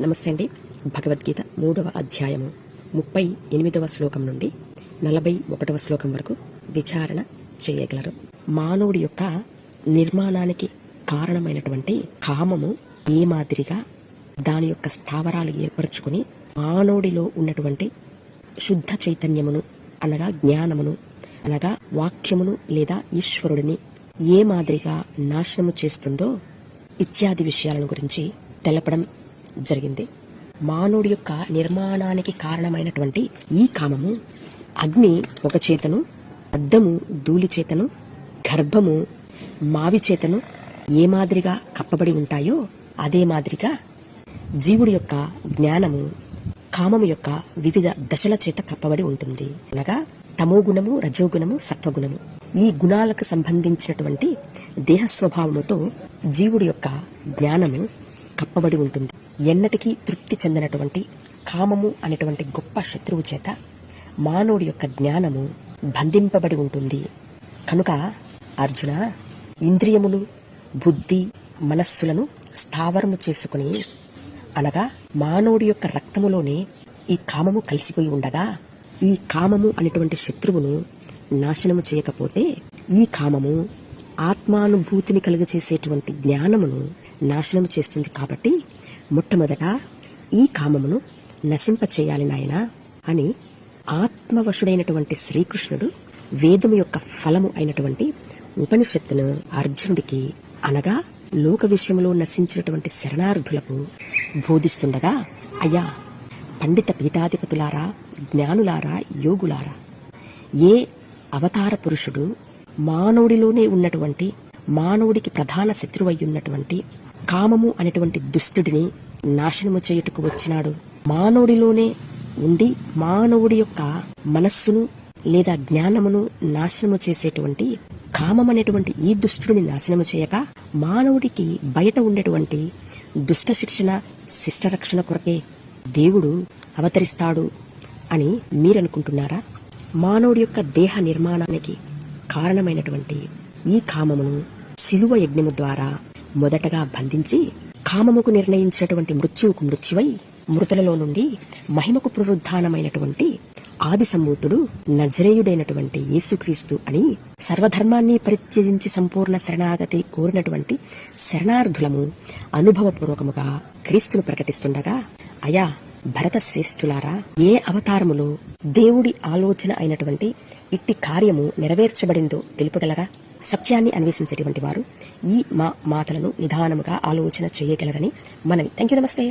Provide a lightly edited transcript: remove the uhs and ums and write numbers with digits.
నమస్తే అండి. భగవద్గీత 3వ అధ్యాయము 38వ శ్లోకం నుండి 41వ శ్లోకం వరకు విచారణ చేయగలరు. మానవుడి యొక్క నిర్మాణానికి కారణమైనటువంటి కామము ఏ మాదిరిగా దాని యొక్క స్థావరాలు ఏర్పరచుకుని మానవుడిలో ఉన్నటువంటి శుద్ధ చైతన్యమును అనగా జ్ఞానమును అనగా వాక్యమును లేదా ఈశ్వరుడిని ఏ మాదిరిగా నాశనము చేస్తుందో ఇత్యాది విషయాలను గురించి తెలపడం జరిగింది. మానవుడి యొక్క నిర్మాణానికి కారణమైనటువంటి ఈ కామము అగ్ని ఒక చేతను, అద్దము ధూళి చేతను, గర్భము మావి చేతను ఏ మాదిరిగా కప్పబడి ఉంటాయో అదే మాదిరిగా జీవుడి యొక్క జ్ఞానము కామము యొక్క వివిధ దశల చేత కప్పబడి ఉంటుంది. అనగా తమోగుణము, రజోగుణము, సత్వగుణము ఈ గుణాలకు సంబంధించినటువంటి దేహ స్వభావముతో జీవుడి యొక్క జ్ఞానము కప్పబడి ఉంటుంది. ఎన్నటికీ తృప్తి చెందినటువంటి కామము అనేటువంటి గొప్ప శత్రువు చేత మానవుడి యొక్క జ్ఞానము బంధింపబడి ఉంటుంది. కనుక అర్జున, ఇంద్రియములు, బుద్ధి, మనస్సులను స్థావరము చేసుకుని అనగా మానవుడి యొక్క రక్తములోనే ఈ కామము కలిసిపోయి ఉండగా ఈ కామము అనేటువంటి శత్రువును నాశనము చేయకపోతే ఈ కామము ఆత్మానుభూతిని కలుగచేసేటువంటి జ్ఞానమును నాశనము చేస్తుంది. కాబట్టి మొట్టమొదట ఈ కామమును నశింపచేయాలి నాయనా అని ఆత్మవశుడైనటువంటి శ్రీకృష్ణుడు వేదము యొక్క ఫలము అయినటువంటి ఉపనిషత్తును అర్జునుడికి అనగా లోక విషయంలో నశించినటువంటి శరణార్థులకు బోధిస్తుండగా, అయ్యా పండిత పీఠాధిపతులారా, జ్ఞానులారా, యోగులారా, ఏ అవతార పురుషుడు మానవుడిలోనే ఉన్నటువంటి మానవుడికి ప్రధాన శత్రువయ్యున్నటువంటి కామము అనేటువంటి దుష్టుడిని నాశనము చేయుటకు వచ్చినాడు. మానవుడిలోనే ఉండి మానవుడి యొక్క మనస్సును లేదా జ్ఞానమును నాశనము చేసేటువంటి కామం అనేటువంటి ఈ దుష్టుడిని నాశనము చేయక మానవుడికి బయట ఉండేటువంటి దుష్ట శిక్షణ, శిష్ట రక్షణ కొరకే దేవుడు అవతరిస్తాడు అని మీరనుకుంటున్నారా? మానవుడి యొక్క దేహ నిర్మాణానికి కారణమైనటువంటి ఈ కామమును శిలువ యజ్ఞము ద్వారా మొదటగా బంధించి కామముకు నిర్ణయించినటువంటి మృత్యువుకు మృత్యువై మృతులలో నుండి మహిమకు పునరుద్ధానమైనటువంటి ఆది సంభూతుడు నజరేయుడైనటువంటి యేసుక్రీస్తు అని సర్వధర్మాన్ని పరిత్యజించి సంపూర్ణ శరణాగతి కోరినటువంటి శరణార్థులము అనుభవపూర్వకముగా క్రీస్తును ప్రకటిస్తుండగా, అయా భరత శ్రేష్ఠులారా, ఏ అవతారములో దేవుడి ఆలోచన అయినటువంటి ఇట్టి కార్యము నెరవేర్చబడిందో తెలుపగలరా? సత్యాన్ని అన్వేషించేటువంటి వారు ఈ మాటలను నిదానముగా ఆలోచన చేయగలరని మనవి. థాంక్యూ. నమస్తే.